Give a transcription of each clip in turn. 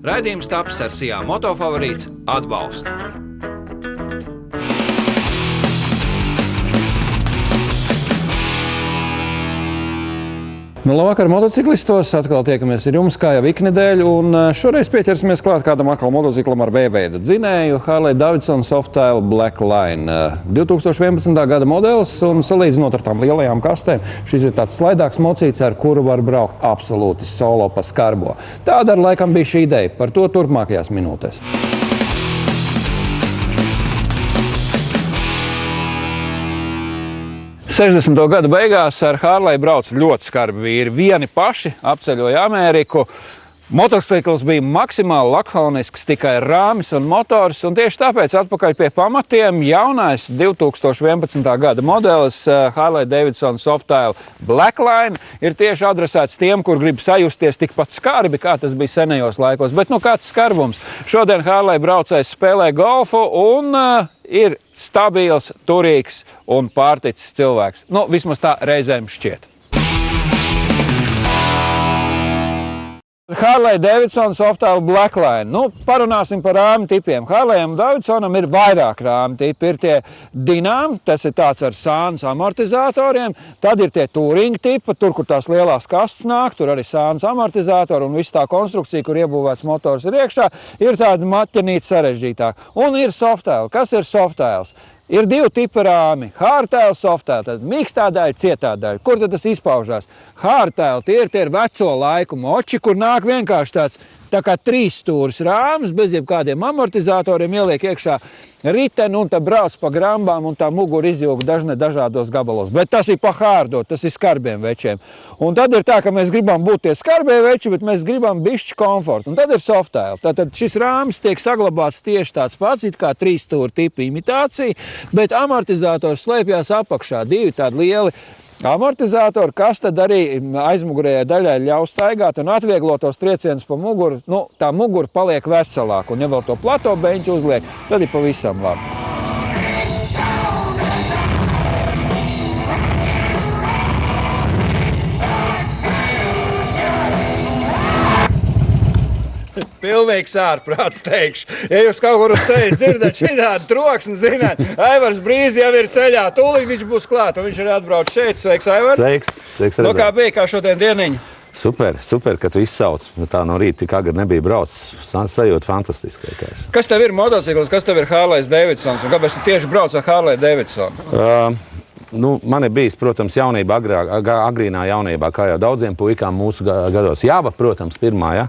Raidījums taps ar Sijā Motofavorīts atbalstu. Labvakar, motociklistos! Atkal tiekamies ar jums, kā jau iknedēļ, un šoreiz pieķersimies klāt kādam atkal motociklam ar V-veida dzinēju Harley Davidson Softail Black Line. 2011. gada modelis, un salīdzinot ar tām lielajām kastēm, šis ir tāds slaidāks mocīts, ar kuru var braukt absolūti solo pa skarbo. Tāda ar laikam bija šī ideja, par to turpmākajās minūtēs. Sešdesmito gadu beigās ar Harley brauc ļoti skarbi vīri. Vieni paši apceļoja Ameriku. Motocikls bija maksimāli lakonisks, tikai rāmis un motors, un tieši tāpēc atpakaļ pie pamatiem jaunais 2011. gada modelis Harley Davidson Softail Black Line ir tieši adresēts tiem, kur grib sajusties tikpat skarbi, kā tas bija senajos laikos. Bet kāds skarbums? Šodien Harley braucējs spēlē golfu un ir stabils, turīgs un pārticis cilvēks. Vismaz tā reizēm šķiet. Harley Davidson Softail Black Line. Parunāsim par rāmu tipiem. Harleyam Davidsonam ir vairāk rāmu tipi. Ir tie Dinām, tas ir tāds ar sānas amortizatoriem. Tad ir tie Touring tipa, tur, kur tās lielās kastes nāk, tur arī sānas amortizatori un viss tā konstrukcija, kur iebūvēts motors ir iekšā, ir tāda maķenīta sarežģītāk. Un ir Softail. Kas ir Softails? Ir divi tipi rāmi. Hardtail, Softail. Tad mīkstā daļa, cietā daļa. Kur tad tas izpaužās? Hardtail tie ir veco laiku moči, kur nāk vienkārši tāds tā kā trīsstūris rāmis, bez jebkādiem amortizatoriem, ieliek iekšā riteni un tad brauc pa grambām un tā mugura izjūg dažādos gabalos. Bet tas ir pa hārdo, tas ir skarbiem večiem. Un tad ir tā, ka mēs gribam būt tie skarbie veči, bet mēs gribam bišķi komfortu. Un tad ir Softail. Tātad šis rāmis tiek saglabāts tieši tāds pats, it kā trīsstūra tipa imitācija, bet amortizators slēpjās apakšā. Divi tādi lieli amortizatori, kas tad arī aizmugurējai daļai ļauj staigāt un atvieglot tos triecienus pa muguru. Tā mugura paliek veselāka, un ja vēl to plato beņķu uzliek, tad ir pavisam labi. Pilnīgs ārprāts teikšu. Ja jūs kaut kur uz ceļa dzirdat šitādu troksni, zināt, Aivars Brīzi jau ir ceļā, tūlīt viņš būs klāt, un viņš ir atbrauc šeit. Sveiks, Aivar! Sveiks! Kā bija, kā šodien dieniņa? Super, ka tu izsauc. Tā no rīta tik agri nebija braucis. Sajūta fantastiski. Kas tev ir motocikls, kas tev ir Harley Davidsons, un kāpēc tu tieši brauc ar Harley Davidsonu? Man ir bijis, protams, jaunība, agrīnā jaunībā, kā jau daudziem puikām mūsu gados. Jāba, protams, pirmā, ja?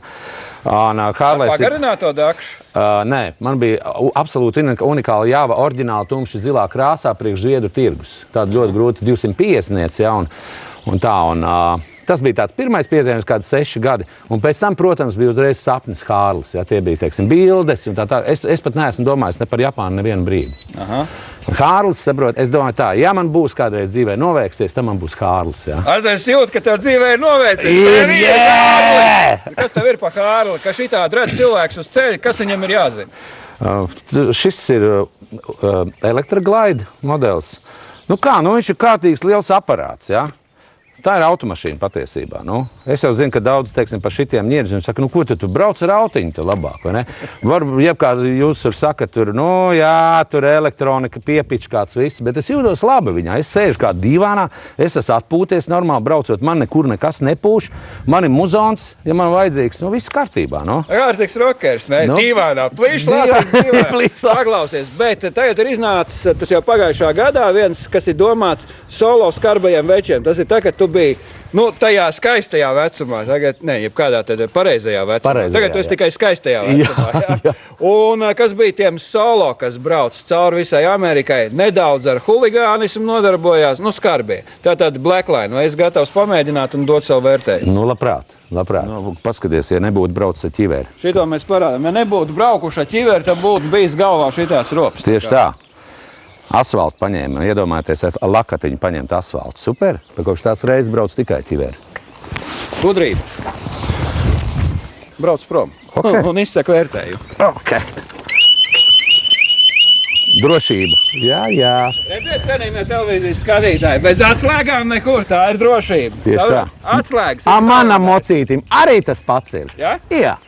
Pagarināto dakšu? Nē, man bija absolūti unikāla Jāva, oriģināli tumši zilā krāsā priekš Zviedru tirgus. Tāda ļoti grūti 250, ja, un tā. Tas bija tāds pirmais piezīmējums, kādi 6 gadi. Un pēc tam, protams, bija uzreiz sapnis Hārlis. Ja, tie bija, bildes un tā. Es pat neesmu domājis ne par Japānu nevienu brīdi. Aha. Hārlis, saprot, es domāju tā, ja man būs kādreiz dzīvē noveiksies, tad man būs Hārlis. Ja. Es jūtu, ka tev dzīvē ir noveiksies. Kas tev ir pa Hārli? Ka šitādi redz cilvēks uz ceļa, kas viņam ir jāzina? Šis ir Elektroglide modelis. Viņš ir kārtīgs liels aparāts, ja. Tā ir automašīna patiesībā. Es jau zinu, ka daudz, par šitiem ņirdz, un saka, ko tu brauc ar autiņu, te labāk, vai ne? Varbūt, jebkād jūs saka, tur elektronika, piepič kāds viss, bet es jūtos labi viņā. Es sēžu kā divānā, es esmu atpūties normāli braucot, man nekur nekas nepūš, man ir muzons, ja man vajadzīgs, viss kārtībā, Kārtīgs rokers, ne? Divānā, plīšlāts, paklausies, bet tagad ir iznācis, tas jau pagājušā gadā, viens, kas ir domāts solo skarbajiem večiem, tas ir tā, ka tu biji tajā skaistajā vecumā, tagad ne, jebkādā pareizajā vecumā. Tagad tu esi tikai skaistajā vecumā. Jā. Un kas bija tiem solo, kas brauc cauri visai Amerikai, nedaudz ar huligānismu nodarbojās, skarbie. Tātad Black Line, vai esi gatavs pamēģināt un dot savu vērtējumu? Labprāt. Paskaties, ja nebūtu braucis ar ķiveri. Šito mēs parādām. Ja nebūtu braukuši ar ķiveri, tad būtu bijis galvā šitāds rops. Tieši tā. Asfaltu paņēma, iedomājieties, ar lakatiņu paņemt asfaltu. Super, kopš tās reizes brauc tikai ķiveri. Gudrība. Brauc prom. Okay. Un izsaka vērtējumu. Okay. Drošība. Jā. Redziet, cenījumie televīzijas skatītāji, bez atslēgām nekur, tā ir drošība. Tieši tā. Atslēgas. Manam mocītim arī tas pats ir. Ja? Jā.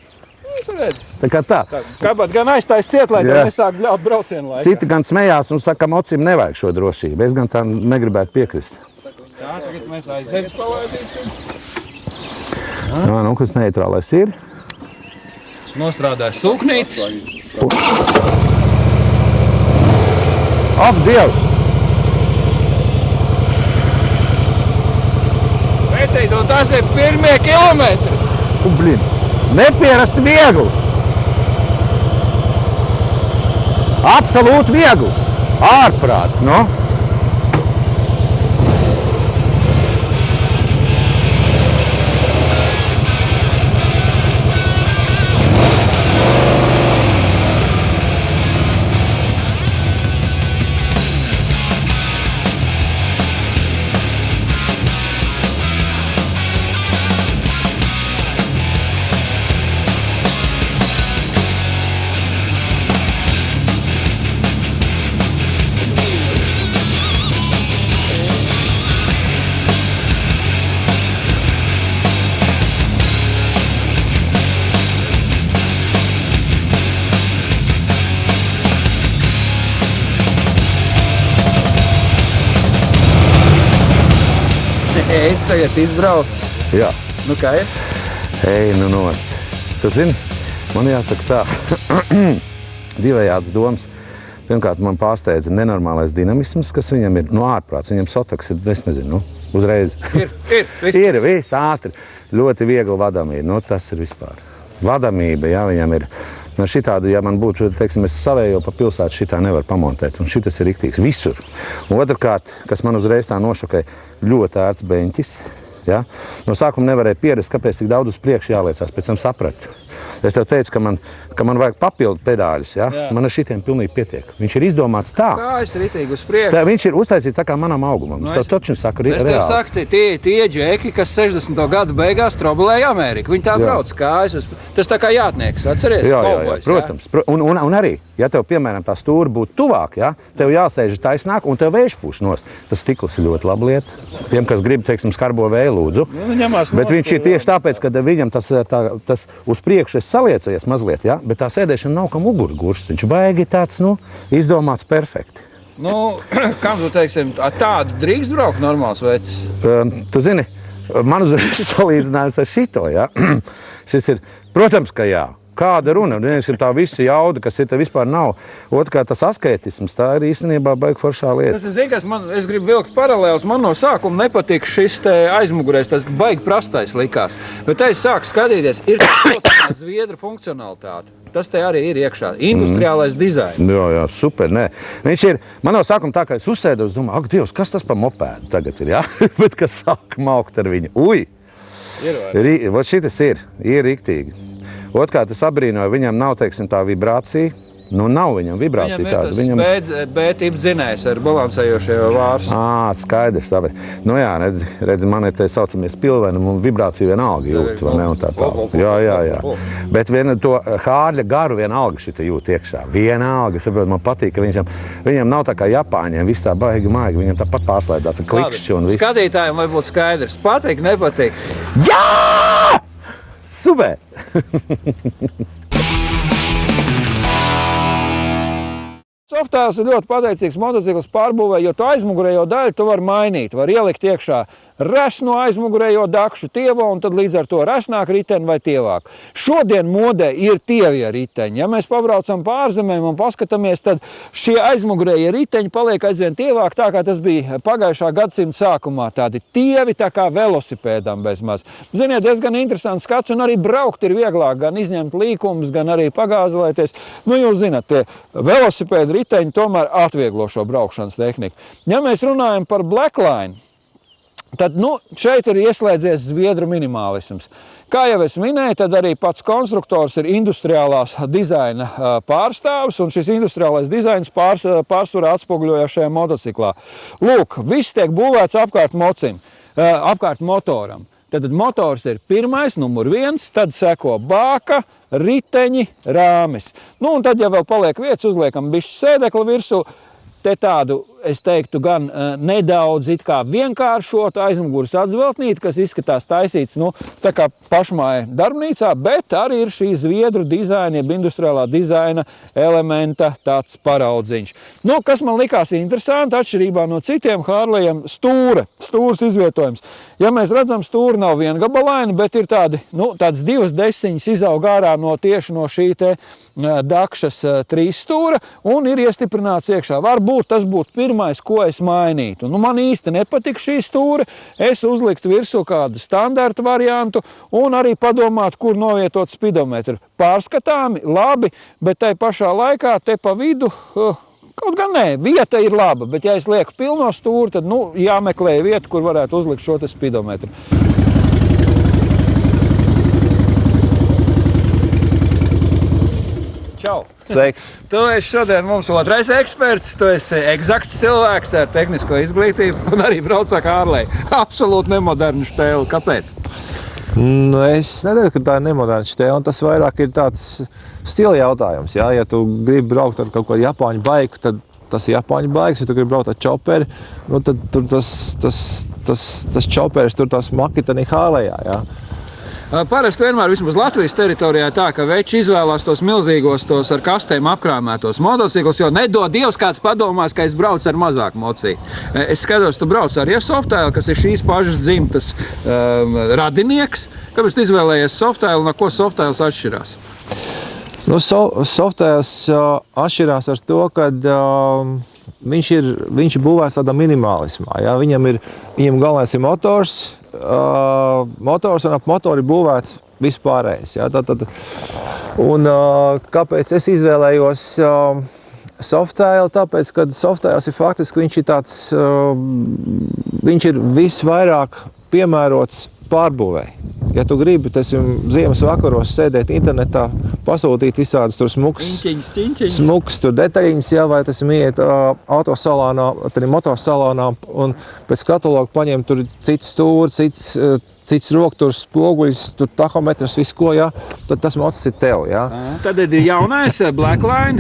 Tu redzi. Tā kā tā. Kāpat gan aiztais ciet, lai Jā. nesāk bļaut braucienu laikā. Citi gan smējās un saka, ka mocim nevajag šo drošību. Es gan tā negribētu piekrist. Tā, tagad mēs aizdevs palaidīsim. Jā, nu, kas neitrālais ir? Nostrādāja sūknītis. Ak, Dievs! Vecīt, un tas ir pirmie kilometri. Blin, nepierasti viegls. Absolūti viegls. Ārprāts, no? Es tagad izbraucu. Jā. Nu kā ir? Ej, nu nos. Tu zini, man jāsaka tā, divējādas domas. Pirmkārt, man pārsteidza nenormālais dinamisms, kas viņam ir, nu, ārprāts. Viņam sotoks ir, es nezinu, nu, uzreiz. Ir, viss ātri. Ļoti viegli vadamība, nu, tas ir vispār. Vadamība, jā, viņam ir. No šitādu, ja man būtu, teiksim, es savējo pa pilsētu šitā nevaru pamontēt, un šitas ir riktīgs visur. Un otrkārt, kas man uzreiz tā nošokēja, ļoti ērts beņķis, ja? No sākuma nevarēja pierast, kāpēc tik daudz uz priekšu jāliecās, pēc tam sapratu. Es tev teicu, ka man vajag papildu pedāļus, ja? Man ar šitiem pilnīgi pietiek. Viņš ir izdomāts tā. Kā es ritīgi uz priekšu? Tā, viņš ir uztaisīts tā kā manam augumam. Es tev taču saku Es tev reāli. saku, tie džeki, kas 60. gadu beigās trobulēja Ameriku, viņi tā brauc kājas. Tas tā kā jātnieks, atceries? Jā, Kovbojs, protams. Un arī, ja tev, piemēram, tā stūra būtu tuvāk, ja, tev jāsēž taisnāk un tev vējš pūš nost. Tas stikls ir ļoti laba lieta. Tiem, kas grib, teiksim, skarbo vēju, lūdzu. Bet viņš ir tieši tāpēc, ka viņam tas uz priekšu es saliecējies mazliet, ja, bet tā sēdēšana nav kā mugurgurs. Viņš baigi tāds, nu, izdomāts perfekti. Nu, kam tu teiksim, tādu drīkst braukt normāls vecs? Tu zini, man uzreiz salīdzinājums ar šito, ja. Šis ir, protams, ka jā. Kāda runa? Vienkārši tā visa jauda, kas ir, te vispār nav. Otrkārt, tas asketisms, tā ir īstenībā baigi foršā lieta. Tas ir, zini, kas es gribu vilkt paralēlus. Man no sākuma nepatika šis te aizmugurēs, tas baigi prastais likās. Bet es sāku skatīties, ir tā zviedru funkcionalitāte. Tas te arī ir iekšā. Industriālais dizains. Jā, super, nē. Viņš ir, man no sākuma tā, ka es uzsēdu, es domāju, ak, Dievs, kas tas pa mopēdu tagad ir, jā? Bet, kas sāk maukt ar viņu. Ui! Vot šitas ir riktīgi. Otrkārt, es abrīnoju, viņam nav, teiksim, tā vibrācija. Nu, nav viņam vibrācija tāda. Viņam ir tas B-tipa dzinējs ar balansējošajo vārsu. Skaidrs, tāpēc. Nu jā, redzi, man ir te saucamies pilvenam un vibrācija vienalga jūt, vai ne, un tā. Jā. Bet to hārļa garu vienalga šita jūt iekšā. Vienalga, saprot, man patīk, ka viņam nav tā kā Japāņiem, viss tā baigi maigi, viņam tāpat pārslēdzās ar klikšķi un viss. Skatītājiem vai būtu skaidrs, patīk, nepatīk? Jā! Super! Softāls ir ļoti pateicīgs motocikls pārbūvē, jo tu aizmugurējo daļu tu vari mainīt, var ielikt iekšā resno aizmugurējo dakšu tievo un tad līdz ar to resnāk riteni vai tievāk. Šodien modē ir tievie riteņi. Ja mēs pabraucam pārzemēm un paskatāmies, tad šie aizmugurējie riteņi paliek aizvien tievāk, tā kā tas bija pagājušā gadsimta sākumā. Tādi tievi tā kā velosipēdam bezmaz. Ziniet, diezgan interesants skats un arī braukt ir vieglāk, gan izņemt līkumus, gan arī pagāzelēties. Nu, jūs zināt, tie velosipēdi riteņi tomēr atvieglo šo braukšanas tehniku. Ja mēs runājam par Blackline, tad šeit ir ieslēdzies zviedru minimālisms. Kā jau es minēju, tad arī pats konstruktors ir industriālās dizaina pārstāvis, un šis industriālais dizains pārsvarā atspoguļojas šajā motociklā. Lūk, viss tiek būvēts apkārt motoram. Tad motors ir pirmais, numur 1, tad seko bāka, riteņi, rāmis. Nu, un tad, ja vēl paliek vietas, uzliekam bišķi sēdekli virsū, te tādu es teiktu, gan nedaudz it kā vienkāršot aizmugures atzveltnīti, kas izskatās taisīts, tā kā pašmāja darbnīcā, bet arī ir šī zviedru dizaina, jeb industriālā dizaina elementa tāds paraudziņš. Kas man likās interesanti, atšķirībā no citiem Harlejiem, stūras izvietojums. Ja mēs redzam, stūra nav viengabalaini, bet ir tādas divas desiņas izaug ārā tieši no šī te dakšas trīsstūra un ir iestiprināts iekšā. Varbūt tas būtu pirmais, ko es mainītu. Man īsti nepatika šī stūra. Es uzliktu virsū kādu standarta variantu un arī padomāt, kur novietot spidometru. Pārskatāmi, labi, bet tai pašā laikā te pa vidu... Kaut gan nē, vieta ir laba, bet ja es lieku pilno stūri, tad jāmeklē vieta, kur varētu uzlikt šo te spidometru. Čau! Sveiks! Tu esi šodien mums otrais eksperts, tu esi eksakts cilvēks ar tehnisko izglītību un arī brauc ar Harley. Absolūti nemodernu štēlu. Kāpēc? Es nedomāju, ka tā ir nemoderna štēle, un tas vairāk ir tāds stila jautājums. Ja tu gribi braukt ar kaut kādu japāņu baiku, tad tas ir japāņu baiks. Ja tu gribi braukt ar čoperi, tad tur tas čoperis, tur tās makitani Harlejā. Ja. Parasti vienmēr vismaz Latvijas teritorijā tā, ka veči izvēlās tos milzīgos, tos ar kastēm apkrāmētos motociklus, jo nedod Dievs kāds padomās, ka es braucu ar mazāku mociju. Es skatos, tu brauc arī ar Softail, kas ir šīs pašas dzimtas radinieks. Kāpēc tu izvēlējies Softail un no ko Softails atšķirās? Softails atšķirās ar to, ka viņš ir būvēts tādā minimalismā. Ja? Viņam galvenais ir motors un ap motoru ir būvēts vispārējais. Ja? Un kāpēc es izvēlējos Softail? Tāpēc, ka Softails ir faktiski, viņš ir visvairāk piemērots pārbūvēji. Ja tu gribi, ziemas vakaros sēdēt internetā, pasūtīt visādas tur smukas tur detaļiņas, ja, vai iet autosalonā, tad ir motorsalonā un pēc kataloga paņem tur cits stūri, cits rokturs, spoguļus, tur tahometrs, visu ko, ja, tad tas mocis ir tev, ja. Tad ir jaunais Blackline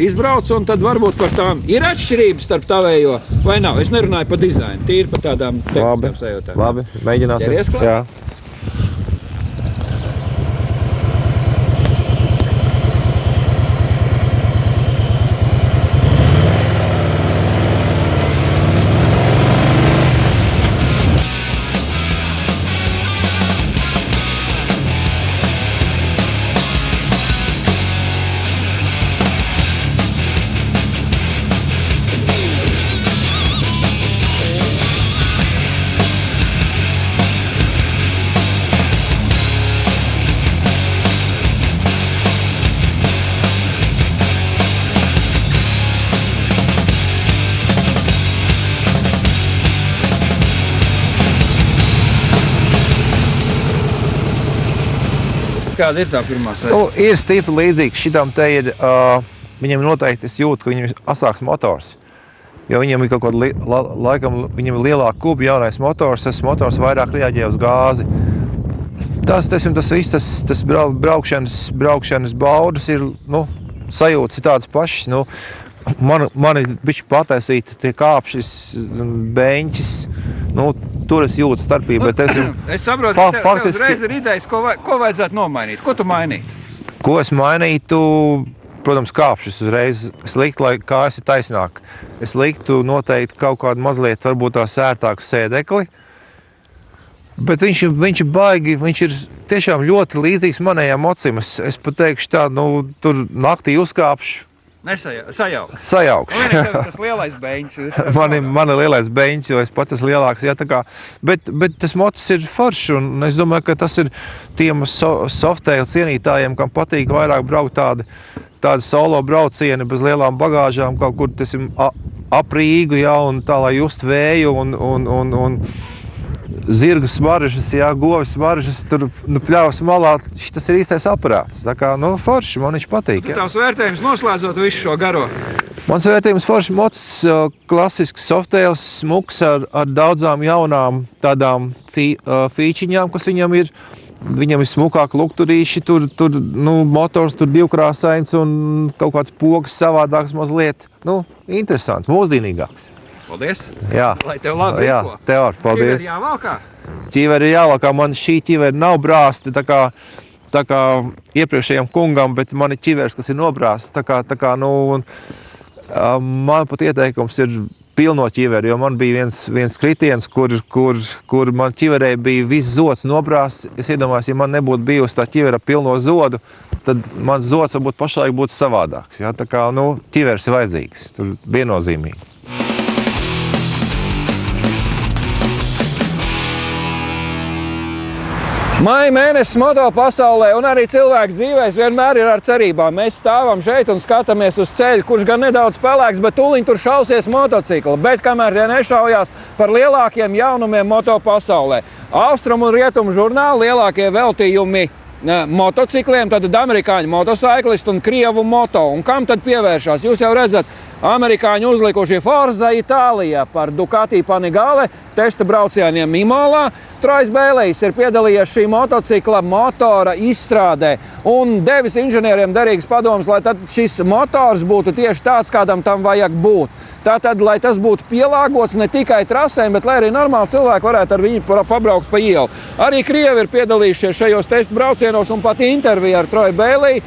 izbrauc, un tad varbūt par tām ir atšķirības starp tavējo, vai nav? Es nerunāju par dizainu, tīri par tādām tehniskām sajūtām. Labi, mēģināsim. Ķeries klāt? Jā. Kāda ir tā pirmā sajūta? Ir stipri līdzīgs. Šitam te ir, viņam noteikti es jūtu, ka viņam ir asāks motors. Jo viņam ir kaut kāda, laikam, viņam ir lielāka kuba, jaunais motors, tas motors vairāk reaģē uz gāzi. Tas braukšanas baudas ir, sajūtas ir tādas pašas. Man ir bišķi pataisīti tie kāpšas, beņķis, tur es jūtu starpību, bet es saprotu, ka tev uzreiz ir idejas, ko vajadzētu nomainīt. Ko tu mainītu? Ko es mainītu? Protams, kāpšas uzreiz. Es liktu, lai kājas ir taisnāk. Es liktu noteikti kaut kādu mazliet, varbūt tā sērtāku sēdekli. Bet viņš ir baigi, viņš ir tiešām ļoti līdzīgs manējām mocim. Es pat teikšu tā, tur naktī uzkāpšu. Sajaukšu. Tas lielais beņķis. Man ir lielais beņķis, jo es pats esmu lielāks. Ja, bet tas mocis ir foršs, un es domāju, ka tas ir tiem Softail cienītājiem, kam patīk vairāk braukt tādi solo braucieni bez lielām bagāžām, kaut kur ap Rīgu, ja, un tā, lai just vēju un zirgu smaržas, ja, govis smaržas, tur pļaus malā, tas ir īstais aparāts. Tā kā, forši, man viņš patīk. Ja. Tavs vērtējums noslēdzot visu šo garo? Mans vērtējums forši mocis, klasisks Softails, smuks ar daudzām jaunām tādām fīčiņām, kas viņam ir. Viņam ir smukāki lukturīši, motors tur divkrāsains un kaut kāds pogas savādāks mazliet. Interesants, mūsdienīgāks. Paldies! Jā, Lai tev labi jā, rīko. tev arī paldies. Ķiveri jāvalkā? Ķiveri ir jāvalkā, man šī ķiveri nav brāsti, tā kā iepriekšējiem kungam, bet man ir ķiveris, kas ir nobrāsts. Man pat ieteikums ir pilno ķiveri, jo man bija viens kritiens, kur man ķiverei bija viss zods nobrāsts. Es iedomājos, ja man nebūtu bijusi tā ķivera pilno zodu, tad mans zods varbūt pašlaik būtu savādāks. Ja? Tā kā, ķiveris ir vajadzīgs, tur viennozīmīgi. Maija mēnesis moto pasaulē un arī cilvēku dzīvēs vienmēr ir ar cerībām. Mēs stāvam šeit un skatāmies uz ceļu, kurš gan nedaudz pelēks, bet tūliņ tur šausies motocikli. Bet kamēr tie nešaujās par lielākiem jaunumiem moto pasaulē. Austrumu un rietumu žurnāli lielākie veltījumi motocikliem, tad amerikāņu motosaiklisti un krievu moto. Un kam tad pievēršās? Jūs jau redzat, amerikāņi uzlikuši Forza Itālijā par Ducati Panigale testa braucieniem Imolā. Trojs Bēlijs ir piedalījies šī motocikla motora izstrādē un devis inženieriem derīgas padomas, lai tad šis motors būtu tieši tāds, kādam tam vajag būt. Tātad, lai tas būtu pielāgots ne tikai trasēm, bet lai arī normāli cilvēki varētu ar viņu pabraukt pa ielu. Arī krievi ir piedalījušies šajos testa braucienos un pat intervija ar Troju Bēliju.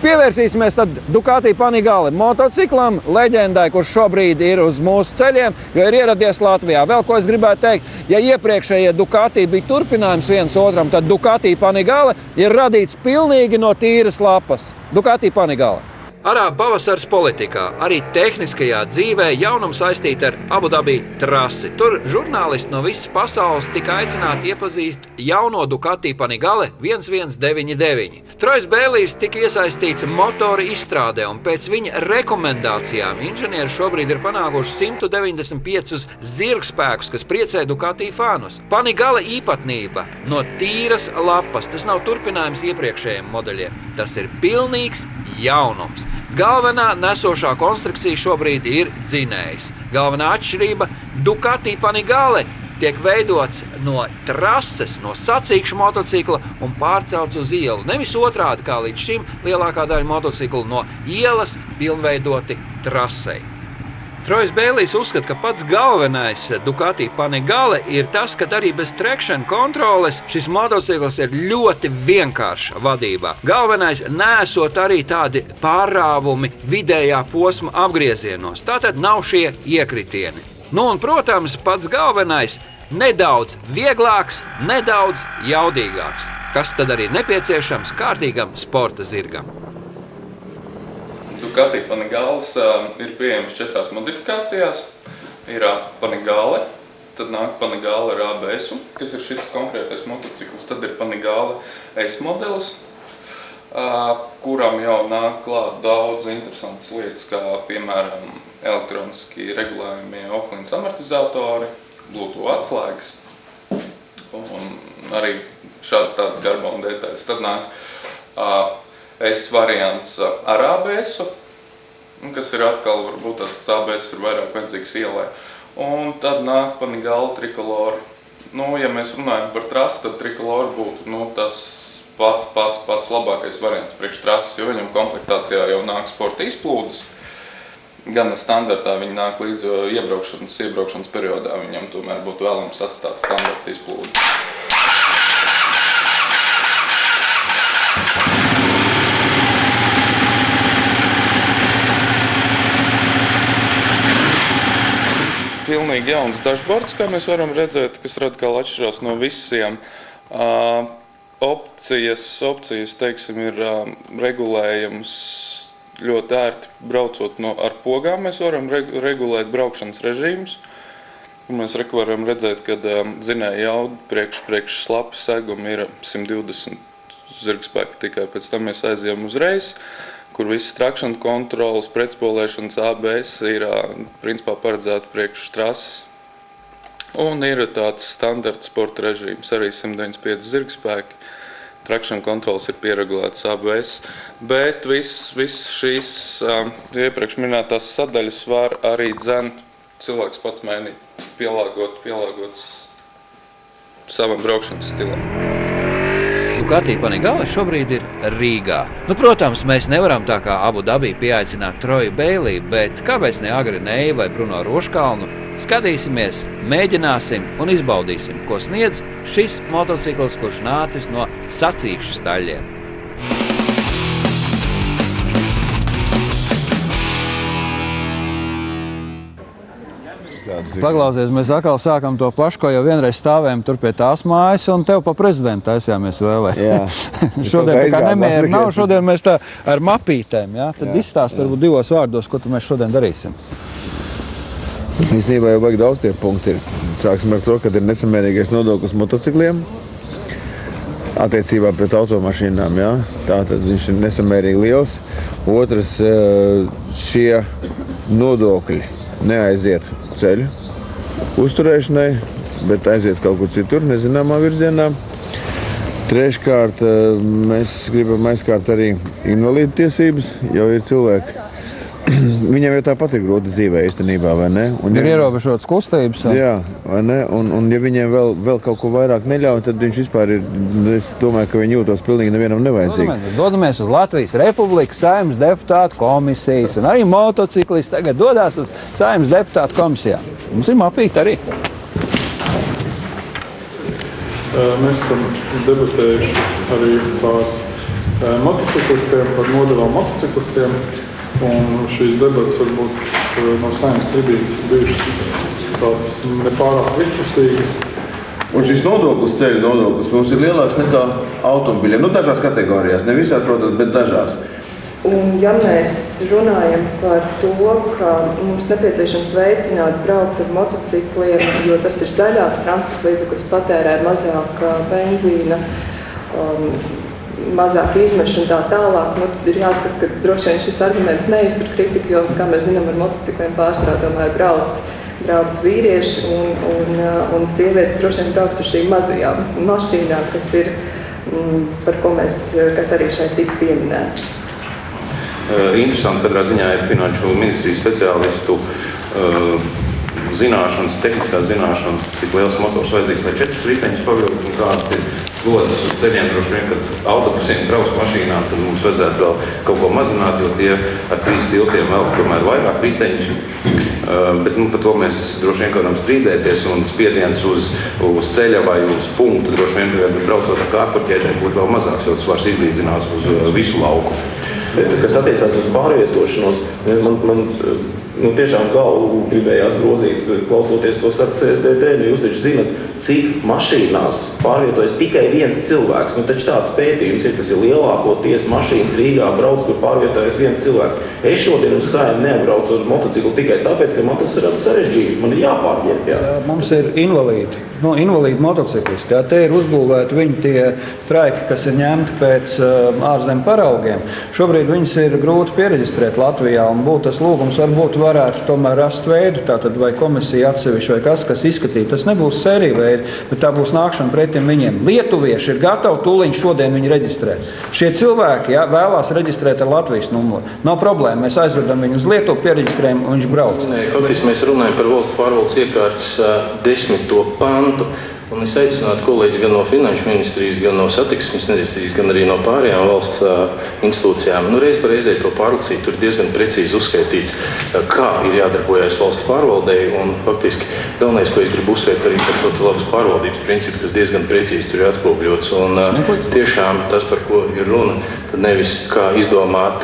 Pievērsīsimies tad Ducati Panigale motociklam, leģendai, kurš šobrīd ir uz mūsu ceļiem, jo ir ieradies Latvijā. Vēl ko es gribētu teikt, ja iepriekšējie Ducati bija turpinājums viens otram, tad Ducati Panigale ir radīts pilnīgi no tīras lapas. Ducati Panigale. Arābu pavasars politikā, arī tehniskajā dzīvē jaunums saistīta ar Abu Dabi trasi. Tur žurnālisti no visas pasaules tika aicināti iepazīst jauno Ducati Panigale 1199. Trojs Bēlijs tika iesaistīts motora izstrādē, un pēc viņa rekomendācijām inženieri šobrīd ir panākuši 195 zirgspēkus, kas priecē Ducati fānus. Panigale īpatnība no tīras lapas. Tas nav turpinājums iepriekšējiem modeļiem. Tas ir pilnīgs jaunums. Galvenā nesošā konstrukcija šobrīd ir dzinējs. Galvenā atšķirība – Ducati Panigale tiek veidots no trases, no sacīkšu motocikla un pārcelts uz ielu. Nevis otrādi, kā līdz šim lielākā daļa motociklu no ielas pilnveidoti trasei. Trojs Bēlijs uzskata, ka pats galvenais Ducati Panigale ir tas, ka arī bez traction kontroles šis motocikls ir ļoti vienkāršs vadībā. Galvenais nesot arī tādi pārrāvumi vidējā posma apgriezienos. Tātad nav šie iekritieni. Un, protams, pats galvenais nedaudz vieglāks, nedaudz jaudīgāks. Kas tad arī nepieciešams kārtīgam sporta zirgam. Ducati Panigales ir pieejams 4 modifikācijās. Ir Panigale, tad nāk Panigale ar ABS, kas ir šis konkrētais motocikls. Tad ir Panigale S modelis, kuram jau nāk klāt daudz interesantas lietas, kā piemēram elektroniski regulējumie Ohlins amortizatori, Bluetooth atslēgas un arī šādas tādas karbona detaļas. Tad nāk S variants ar ABS, kas ir atkal, varbūt tas ABS ir vairāk vajadzīgs ielai. Un tad nāk Panigale Tricolor. Ja mēs runājam par trasi, tad Tricolor būtu tas pats labākais variants priekš trases, jo viņam komplektācijā jau nāk sporta izplūdes. Gan standartā viņi nāk līdz iebraukšanas periodā, viņam tomēr būtu vēlams atstāt standarta izplūdi. Pilnīgi jauns dashboards, kā mēs varam redzēt, kas radikāli atšķirās no visiem. Opcijas, teiksim, ir regulējums ļoti ērti braucot ar pogām. Mēs varam regulēt braukšanas režīmus. Mēs varam redzēt, ka dzinēja jauda priekš slapu seguma ir 120 zirgspēki tikai. Pēc tam mēs aizjām uzreiz, kur visas traction kontrolas, pretspolēšanas ABS ir principā paredzēta priekš trases. Un ir tāds standarta sporta režīms, arī 195 zirgspēki. Traction kontrols ir pieregulētas ABS, bet viss šīs iepriekš minētās sadaļas var arī cilvēks pats mēģināt pielāgot savam braukšanas stilam. Ducati Panigale šobrīd ir Rīgā. Protams, mēs nevaram tā kā Abu Dabi pieaicināt Troju Bēliju, bet kāpēc ne Agri Neju vai Bruno Roškalnu? Skatīsimies, mēģināsim un izbaudīsim, ko sniedz šis motocikls, kurš nācis no sacīkšu staļļiem. Paklausies, mēs atkal sākam to pašu, ko jau vienreiz stāvējam tur pie tās mājas, un tev pa prezidentu taisījāmies vēlēt. Šodien tā kā nemiera nav, šodien mēs tā ar mapītēm, ja? Tad izstāst varbūt 2 vārdos, ko mēs šodien darīsim. Īstenībā jau vajag daudz tie punkti ir. Sāksim ar to, ka ir nesamērīgais nodoklis motocikliem attiecībā pret automašīnām. Ja? Tātad viņš ir nesamērīgi liels. Otrs, šie nodokļi neaiziet ceļu uzturēšanai, bet aiziet kaut kur citur, nezināmā virzienā. Treškārt, mēs gribam aizkārt arī invalīdu tiesības, jo ir cilvēki. Viņiem jau tāpat ir grūti dzīvē īstenībā, vai ne? Un ir ierobežotas kustības. Jā, vai ne? Un ja viņiem vēl kaut ko vairāk neļauj, tad viņš vispār ir, es domāju, ka viņi jūtos pilnīgi nevienam nevajadzīgi. Dodamies uz Latvijas Republikas Saeimas deputātu komisijas, un arī motociklisti tagad dodās uz Saeimas deputātu komisijām. Mums ir mapīti arī. Mēs esam debatējuši arī par motociklistiem, par nodevām motociklistiem. Un šīs debatas varbūt no Saeimas tribīnes ir bijušas tādas nepārāk vispusīgas. Un šis nodoklis, ceļu nodoklis, mums ir lielāks nekā automobiļiem. Nu, dažās kategorijās, ne visās, protams, bet dažās. Un ja mēs runājam par to, ka mums nepieciešams veicināt braukt ar motocikliem, jo tas ir zaļāks transporta līdzeklis, patērē mazāk benzīna, mazāk izmešu un tā tālāk, nu, tad ir jāsaka, ka droši vien šis arguments neiztur kritiku, jo, kā mēs zinām, ar motocikliem pārstāv tomēr brauc vīrieši un sievietes droši vien brauc uz šīm mazajām mašīnām, kas ir, kas arī šeit tika pieminēts. Interesanti, katrā ziņā ir Finanšu ministrijas speciālistu zināšanas, tehniskās zināšanas, cik liels motors vajadzīgs, lai 4 riteņus pavilkt un kādas ir slodzes uz ceļiem. Droši vien, kad autobusiem kraus mašīnām, tad mums vajadzētu vēl kaut ko mazināt, jo tie ar 3 tiltiem vēl tomēr vairāk riteņus. Bet par to mēs droši vien varam strīdēties, un spiediens uz ceļa vai uz punktu droši vien braucot ar kārtpaķēdēm būtu vēl mazāks, jo tas vairs izlīdzinās uz visu lauku. Bet, kas attiecās uz pārvietošanos, man tiešām galvu gribējās grozīt, klausoties, ko saka CSDD. Jūs taču zinat, cik mašīnās pārvietojas tikai viens cilvēks. Taču tāds pētījums ir, tas ir lielākoties mašīnas Rīgā brauc, kur pārvietojas viens cilvēks. Es šodien uz Saeimu nebraucu ar motociklu tikai tāpēc, ka man tas ir sarežģījums, man ir jāpārģērbjās. Mums ir invalīdi motociklisti. Jā, te ir uzbūvēti viņi tie traiki, kas ir ņemti pēc ārzemju paraugiem. Šobrīd viņas ir grūti piereģistrēt Latvijā, un būtu tas lūgums varbūt varētu tomēr rast veidu, tātad vai komisija atsevišķi vai kas izskatīt. Tas nebūs sērija veidi, bet tā būs nākšana pretim viņiem. Lietuvieši ir gatavi tūliņ šodien viņu reģistrēt. Šie cilvēki vēlās reģistrēt ar Latvijas numuru. Nav problēma, mēs aizvedam viņu uz Lietuvu, piereģistrējam un viņš brauc. Faktiski mēs runājam par valsts pārvaldes iekārtas 10. pantu. Un es aicinātu kolēģis gan no Finanšu ministrijas, gan no Satiksmes ministrijas, gan arī no pārējām valsts institūcijām. Reiz par reizē to pārlasīt, tur diezgan precīzi uzskaitīts, kā ir jādarbojas valsts pārvaldei. Un faktiski galvenais, ko es gribu uzsvērt arī par šo labas pārvaldības principu, kas diezgan precīzi tur ir atspoguļots. Un tiešām tas, par ko ir runa, tad nevis kā izdomāt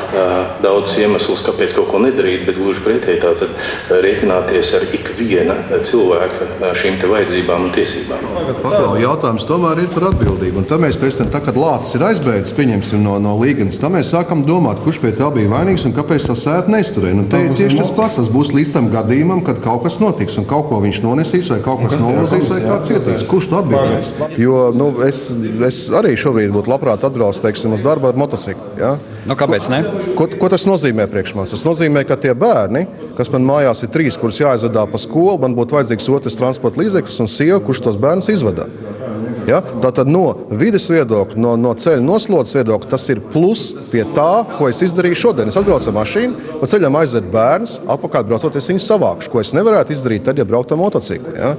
daudzus iemeslus, kāpēc kaut ko nedarīt, bet gluži pretēji tātad rēķināties ar ikviena cilvēka šīm te vajadzībām un tiesībām. Jautājums tomēr ir par atbildību. Un tad mēs pēc tam, kad lācis ir aizbēdzis, pieņemsim no līganas, tad mēs sākam domāt, kurš pie tā bija vainīgs un kāpēc tā sēta neizturēja. Te ir tieši tas pats, tas būs līdz tam gadījumam, kad kaut kas notiks un kaut ko viņš nonesīs vai kaut kas novozīs vai kāds cietīs. Kurš to atbildēs? Jo es arī šobrīd būtu labprāt atbrauc, teiksim, uz darbu ar motociklu. Ja? Kāpēc ne? Ko tas nozīmē priekš manis? Tas nozīmē, ka tie bērni, kas man mājās ir 3, kurus jāizvedā pa skolu, man būtu vajadzīgs otrs transporta līdzeklis un sieva, kurš tos bērnus izvedā. Ja? Tātad no vides viedokļa, no ceļa noslodzes viedokļa, tas ir plus pie tā, ko es izdarīju šodien. Es atbraucu ar mašīnu, pa ceļam aizved bērnus, atpakaļ braucoties viņus savākšu, ko es nevarētu izdarīt tad, ja brauktu ar motocikli. Ja?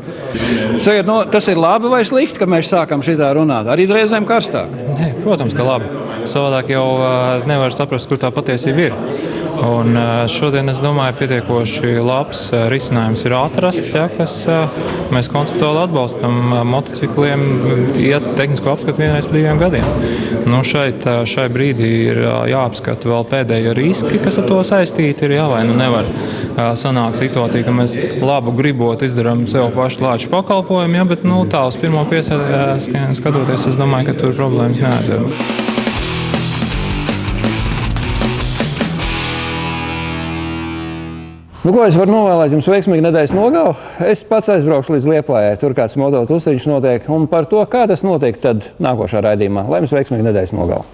Tas ir labi vai slikti, ka mēs sākam šitā runāt? Arī reizēm karstāk? Nē, protams, ka labi. Savādāk jau nevar saprast, kur tā patiesība ir. Un šodien, es domāju, pietiekoši labs risinājums ir atrasts, ja, kas mēs konceptuāli atbalstam motocikliem iet tehnisko apskatu vienreiz pa 2 gadiem. Nu, šai brīdī ir jāapskata vēl pēdējie riski, kas ar to saistīti ir, vai nu nevar sanākt situācija, ka mēs labu gribot izdarām sev pašu lāču pakalpojumu, bet tā uz pirmo piesādienu skatoties, es domāju, ka tur problēmas neatceru. Nu, ko es varu novēlēt jums veiksmīgu nedēļas nogalu? Es pats aizbraukšu līdz Liepājai, tur kāds mototusiņš notiek. Un par to, kā tas notiek, tad nākošā raidījumā. Lai jums veiksmīga nedēļas nogalu!